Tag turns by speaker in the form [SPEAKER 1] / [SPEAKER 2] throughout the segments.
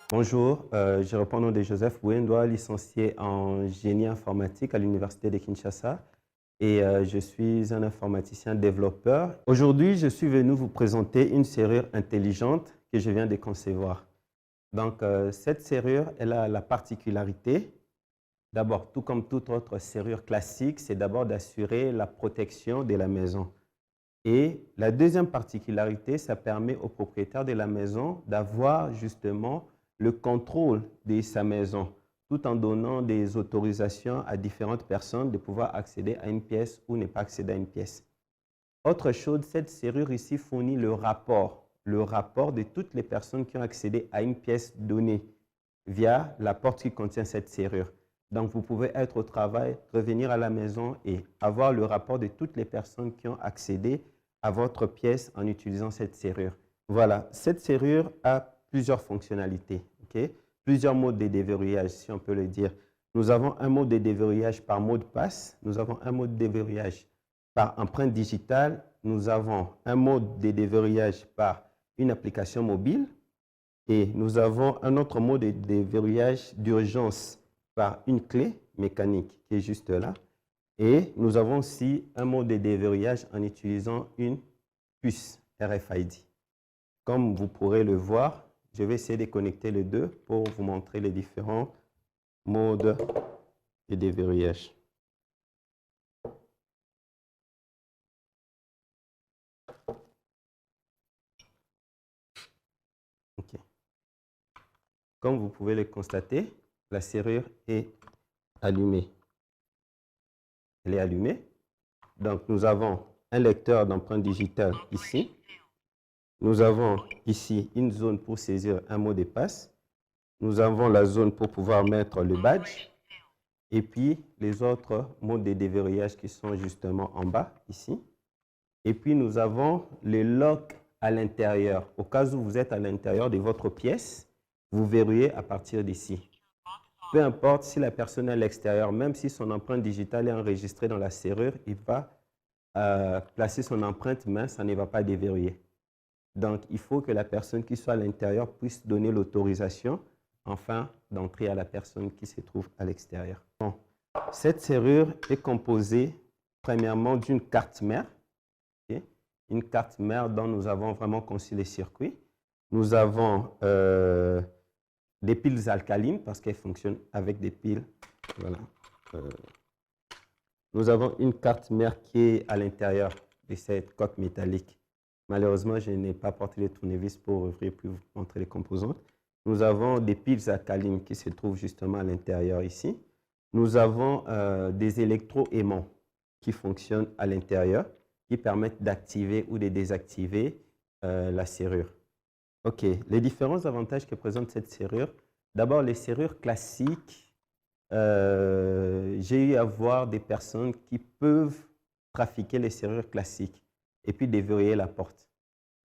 [SPEAKER 1] Bonjour, je reprends le nom de Joseph Bouendoua, licencié en génie informatique à l'Université de Kinshasa et je suis un informaticien développeur. Aujourd'hui, je suis venu vous présenter une serrure intelligente que je viens de concevoir. Donc, cette serrure, elle a la particularité, d'abord, tout comme toute autre serrure classique, c'est d'abord d'assurer la protection de la maison. Et la deuxième particularité, ça permet au propriétaire de la maison d'avoir justement le contrôle de sa maison, tout en donnant des autorisations à différentes personnes de pouvoir accéder à une pièce ou ne pas accéder à une pièce. Autre chose, cette serrure ici fournit le rapport de toutes les personnes qui ont accédé à une pièce donnée via la porte qui contient cette serrure. Donc, vous pouvez être au travail, revenir à la maison et avoir le rapport de toutes les personnes qui ont accédé à votre pièce en utilisant cette serrure. Voilà, cette serrure a plusieurs fonctionnalités, okay? Plusieurs modes de déverrouillage, si on peut le dire. Nous avons un mode de déverrouillage par mot de passe, nous avons un mode de déverrouillage par empreinte digitale, nous avons un mode de déverrouillage par une application mobile et nous avons un autre mode de déverrouillage d'urgence par une clé mécanique qui est juste là. Et nous avons aussi un mode de déverrouillage en utilisant une puce RFID. Comme vous pourrez le voir, je vais essayer de connecter les deux pour vous montrer les différents modes de déverrouillage. Okay. Comme vous pouvez le constater, la serrure est allumée. Elle est allumée. Donc, nous avons un lecteur d'empreinte digitale ici. Nous avons ici une zone pour saisir un mot de passe. Nous avons la zone pour pouvoir mettre le badge. Et puis, les autres modes de déverrouillage qui sont justement en bas, ici. Et puis, nous avons le lock à l'intérieur. Au cas où vous êtes à l'intérieur de votre pièce, vous verrouillez à partir d'ici. Peu importe si la personne est à l'extérieur, même si son empreinte digitale est enregistrée dans la serrure, il va placer son empreinte, mais ça ne va pas déverrouiller. Donc, il faut que la personne qui soit à l'intérieur puisse donner l'autorisation, enfin, d'entrer à la personne qui se trouve à l'extérieur. Bon. Cette serrure est composée, premièrement, d'une carte mère. Okay? Une carte mère dont nous avons vraiment conçu les circuits. Nous avons des piles alcalines parce qu'elles fonctionnent avec des piles. Voilà. Nous avons une carte mère qui est à l'intérieur de cette coque métallique. Malheureusement, je n'ai pas porté les tournevis pour ouvrir puis vous montrer les composantes. Nous avons des piles alcalines qui se trouvent justement à l'intérieur ici. Nous avons des électroaimants qui fonctionnent à l'intérieur, qui permettent d'activer ou de désactiver la serrure. OK, les différents avantages que présente cette serrure. D'abord, les serrures classiques, j'ai eu à voir des personnes qui peuvent trafiquer les serrures classiques et puis déverrouiller la porte.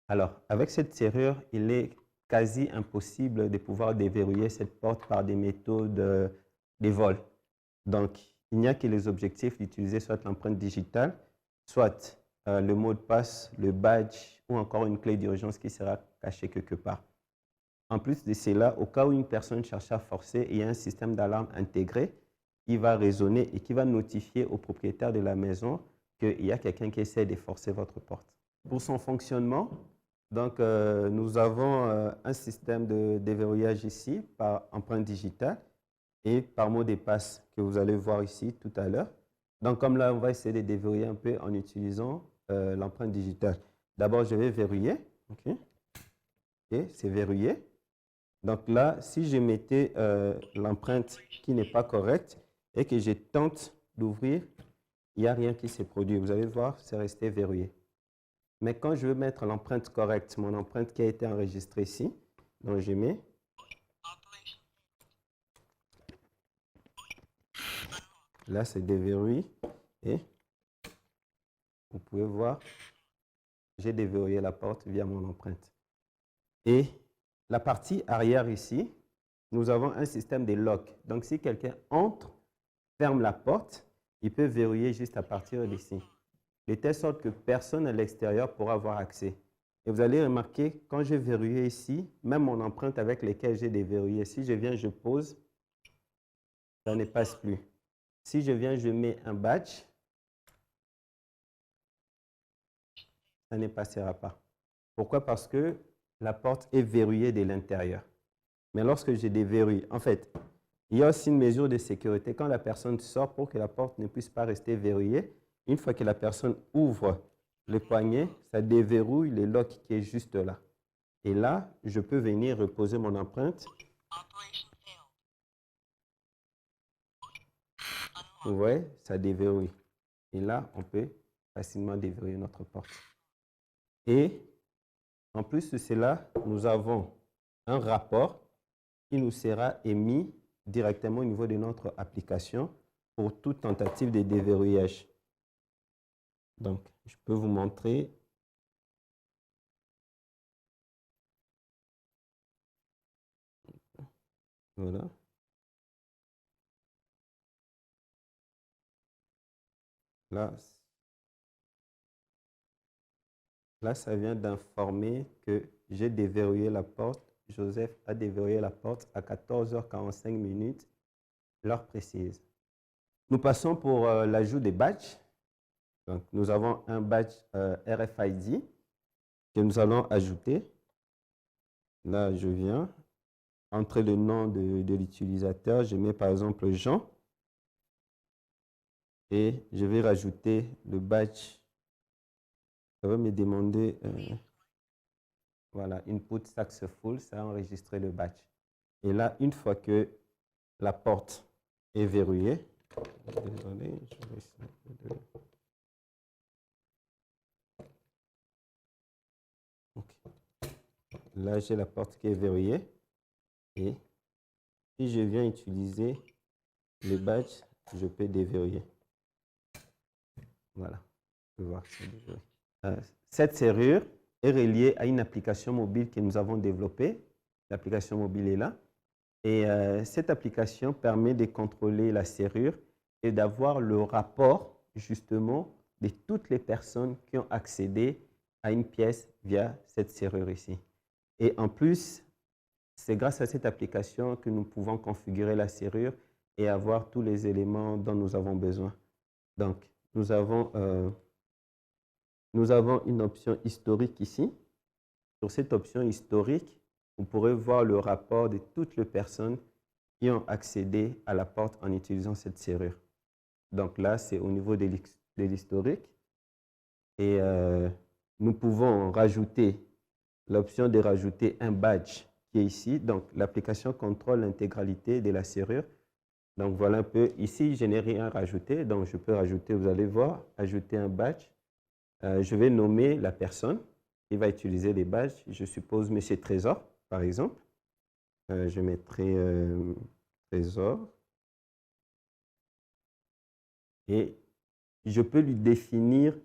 [SPEAKER 1] Alors, avec cette serrure, il est quasi impossible de pouvoir déverrouiller cette porte par des méthodes de vol. Donc, il n'y a que les objectifs d'utiliser soit l'empreinte digitale, soit le mot de passe, le badge ou encore une clé d'urgence qui sera cachée quelque part. En plus de cela, au cas où une personne cherche à forcer, il y a un système d'alarme intégré qui va résonner et qui va notifier au propriétaire de la maison qu'il y a quelqu'un qui essaie de forcer votre porte. Pour son fonctionnement, donc, nous avons un système de déverrouillage ici par empreinte digitale et par mot de passe que vous allez voir ici tout à l'heure. Donc, comme là, on va essayer de déverrouiller un peu en utilisant l'empreinte digitale. D'abord, je vais verrouiller. OK. Okay, c'est verrouillé. Donc là, si je mettais l'empreinte qui n'est pas correcte et que je tente d'ouvrir, il n'y a rien qui se produit. Vous allez voir, c'est resté verrouillé. Mais quand je veux mettre l'empreinte correcte, mon empreinte qui a été enregistrée ici, donc je mets. Là, c'est déverrouillé. Et vous pouvez voir, j'ai déverrouillé la porte via mon empreinte. Et la partie arrière ici, nous avons un système de lock. Donc, si quelqu'un entre, ferme la porte, il peut verrouiller juste à partir d'ici. De telle sorte que personne à l'extérieur pourra avoir accès. Et Et vous allez remarquer, quand j'ai verrouillé ici, même mon empreinte avec lesquelles j'ai déverrouillé, si je viens, je pose, ça ne passe plus. Si je viens, je mets un badge, ça ne passera pas. Pourquoi? Parce que la porte est verrouillée de l'intérieur. Mais lorsque je déverrouille, en fait, il y a aussi une mesure de sécurité. Quand la personne sort, pour que la porte ne puisse pas rester verrouillée, une fois que la personne ouvre le poignet, ça déverrouille le lock qui est juste là. Et là, je peux venir reposer mon empreinte. Vous voyez, ça déverrouille. Et là, on peut facilement déverrouiller notre porte. Et en plus de cela, nous avons un rapport qui nous sera émis directement au niveau de notre application pour toute tentative de déverrouillage. Donc, je peux vous montrer. Voilà. Là, ça vient d'informer que j'ai déverrouillé la porte. Joseph a déverrouillé la porte à 14h45 minutes, l'heure précise. Nous passons pour l'ajout des badges. Donc, nous avons un badge RFID que nous allons ajouter. Là, je viens entrer le nom de l'utilisateur. Je mets par exemple Jean. Et je vais rajouter le badge. Ça va me demander, voilà, input successful, ça a enregistré le badge. Et là, une fois que la porte est verrouillée, désolé, je vais essayer de... Okay. Là, j'ai la porte qui est verrouillée. Et si je viens utiliser le badge, je peux déverrouiller. Voilà, je peux voir que c'est déverrouillé. Cette serrure est reliée à une application mobile que nous avons développée. L'application mobile est là. Et cette application permet de contrôler la serrure et d'avoir le rapport justement de toutes les personnes qui ont accédé à une pièce via cette serrure ici. Et en plus, c'est grâce à cette application que nous pouvons configurer la serrure et avoir tous les éléments dont nous avons besoin. Donc, nous avons une option historique ici. Sur cette option historique, vous pourrez voir le rapport de toutes les personnes qui ont accédé à la porte en utilisant cette serrure. Donc là, c'est au niveau de l'historique. Et nous pouvons rajouter l'option de rajouter un badge qui est ici. Donc l'application contrôle l'intégralité de la serrure. Donc voilà un peu. Ici, je n'ai rien rajouté. Donc je peux rajouter, vous allez voir, ajouter un badge. Je vais nommer la personne qui va utiliser les badges. Je suppose M. Trésor, par exemple. Je mettrai Trésor. Et je peux lui définir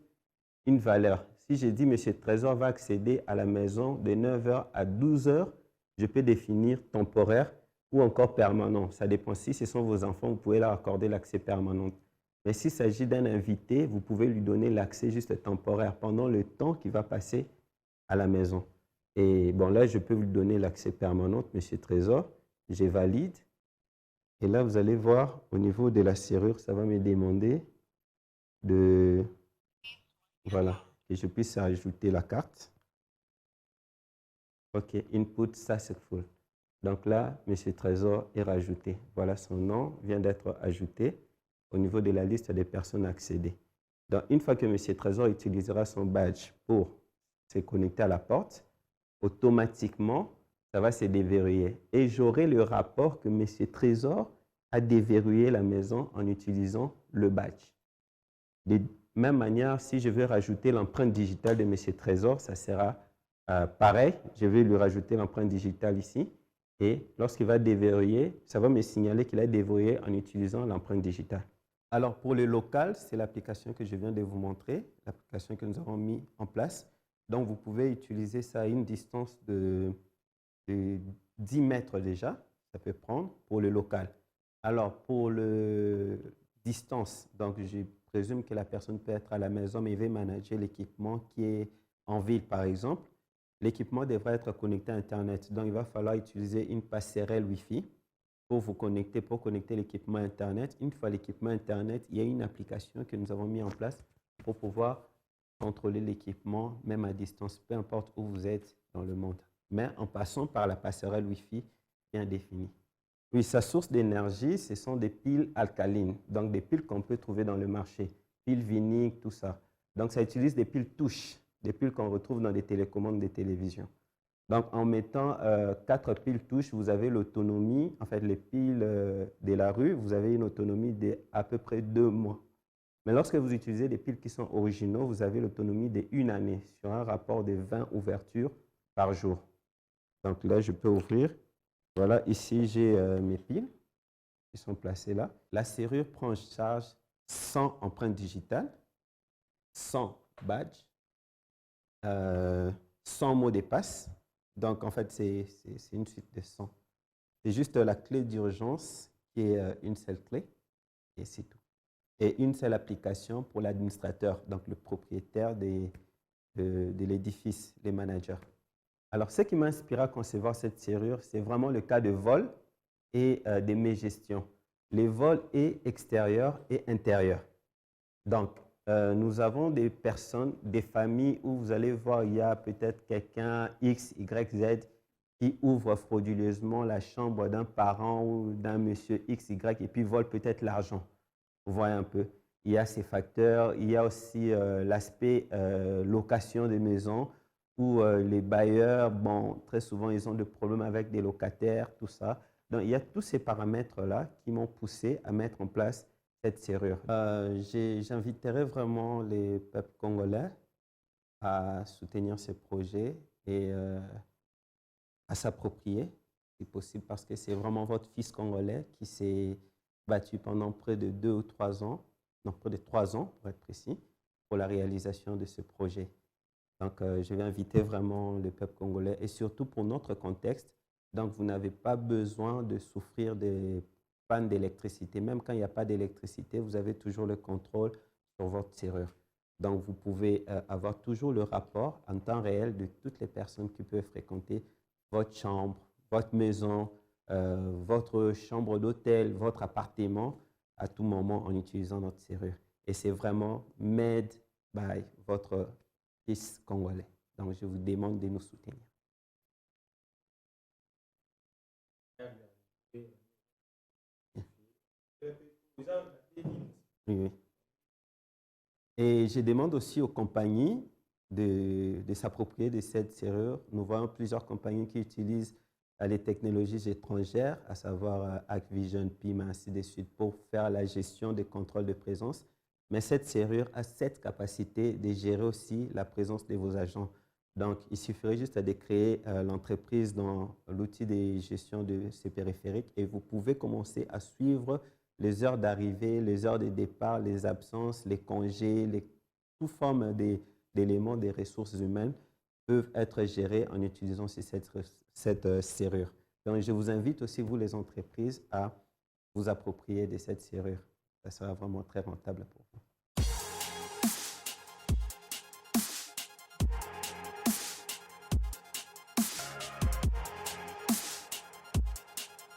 [SPEAKER 1] une valeur. Si je dis M. Trésor va accéder à la maison de 9h à 12h, je peux définir temporaire ou encore permanent. Ça dépend. Si ce sont vos enfants, vous pouvez leur accorder l'accès permanent. Mais s'il s'agit d'un invité, vous pouvez lui donner l'accès juste temporaire pendant le temps qu'il va passer à la maison. Et bon, là, je peux lui donner l'accès permanent, M. Trésor. Je valide. Et là, vous allez voir, au niveau de la serrure, ça va me demander de... Voilà, que je puisse ajouter la carte. OK, input successful. Donc là, M. Trésor est rajouté. Voilà, son nom vient d'être ajouté au niveau de la liste des personnes accédées. Donc, une fois que M. Trésor utilisera son badge pour se connecter à la porte, automatiquement, ça va se déverrouiller. Et j'aurai le rapport que M. Trésor a déverrouillé la maison en utilisant le badge. De même manière, si je veux rajouter l'empreinte digitale de M. Trésor, ça sera pareil. Je vais lui rajouter l'empreinte digitale ici. Et lorsqu'il va déverrouiller, ça va me signaler qu'il a déverrouillé en utilisant l'empreinte digitale. Alors, pour le local, c'est l'application que je viens de vous montrer, l'application que nous avons mis en place. Donc, vous pouvez utiliser ça à une distance de 10 mètres déjà, ça peut prendre pour le local. Alors, pour le distance, donc je présume que la personne peut être à la maison, mais il veut manager l'équipement qui est en ville, par exemple. l'équipement devra être connecté à Internet. Donc, il va falloir utiliser une passerelle Wi-Fi pour vous connecter, pour connecter l'équipement Internet. Une fois l'équipement Internet, il y a une application que nous avons mis en place pour pouvoir contrôler l'équipement, même à distance, peu importe où vous êtes dans le monde, mais en passant par la passerelle Wi-Fi bien définie. Oui, sa source d'énergie, ce sont des piles alcalines, donc des piles qu'on peut trouver dans le marché, piles viniques, tout ça. Donc, ça utilise des piles touches, des piles qu'on retrouve dans des télécommandes des télévisions. Donc, en mettant 4 piles touches, vous avez l'autonomie, en fait, les piles de la rue, vous avez une autonomie d'à peu près 2 mois. Mais lorsque vous utilisez des piles qui sont originaux, vous avez l'autonomie d'1 année sur un rapport de 20 ouvertures par jour. Donc là, je peux ouvrir. Voilà, ici, j'ai mes piles qui sont placées là. La serrure prend en charge 100 empreintes digitales, 100 badges, 100 mots de passe. Donc, en fait, c'est une suite de 100. C'est juste la clé d'urgence qui est une seule clé et c'est tout. Et une seule application pour l'administrateur, donc le propriétaire de l'édifice, les managers. Alors, ce qui m'a inspiré à concevoir cette serrure, c'est vraiment le cas de vol et de mes gestions. Les vols et extérieurs et intérieurs. Donc, nous avons des personnes, des familles où vous allez voir, il y a peut-être quelqu'un X, Y, Z qui ouvre frauduleusement la chambre d'un parent ou d'un monsieur X, Y et puis vole peut-être l'argent. Vous voyez un peu. Il y a ces facteurs. Il y a aussi l'aspect location des maisons où les bailleurs, bon, très souvent, ils ont des problèmes avec des locataires, tout ça. Donc, il y a tous ces paramètres-là qui m'ont poussé à mettre en place cette serrure. J'inviterai vraiment les peuples congolais à soutenir ce projet et à s'approprier, si possible, parce que c'est vraiment votre fils congolais qui s'est battu pendant près de 2 ou 3 ans, non, près de 3 ans pour être précis, pour la réalisation de ce projet. Donc, je vais inviter vraiment le peuple congolais et surtout pour notre contexte. Donc, vous n'avez pas besoin de souffrir des pannes d'électricité. Même quand il n'y a pas d'électricité, vous avez toujours le contrôle sur votre serrure. Donc, vous pouvez avoir toujours le rapport en temps réel de toutes les personnes qui peuvent fréquenter votre chambre, votre maison, votre chambre d'hôtel, votre appartement à tout moment en utilisant notre serrure. Et c'est vraiment made by votre fils congolais. Donc, je vous demande de nous soutenir. Oui, oui. Et je demande aussi aux compagnies de s'approprier de cette serrure. Nous voyons plusieurs compagnies qui utilisent les technologies étrangères, à savoir Activision, PIM, ainsi de suite, pour faire la gestion des contrôles de présence. Mais cette serrure a cette capacité de gérer aussi la présence de vos agents. Donc, il suffirait juste de créer l'entreprise dans l'outil de gestion de ces périphériques et vous pouvez commencer à suivre les heures d'arrivée, les heures de départ, les absences, les congés, toute forme d'éléments des ressources humaines peuvent être gérés en utilisant cette serrure. Donc, je vous invite aussi, vous les entreprises, à vous approprier de cette serrure. Ça sera vraiment très rentable pour vous.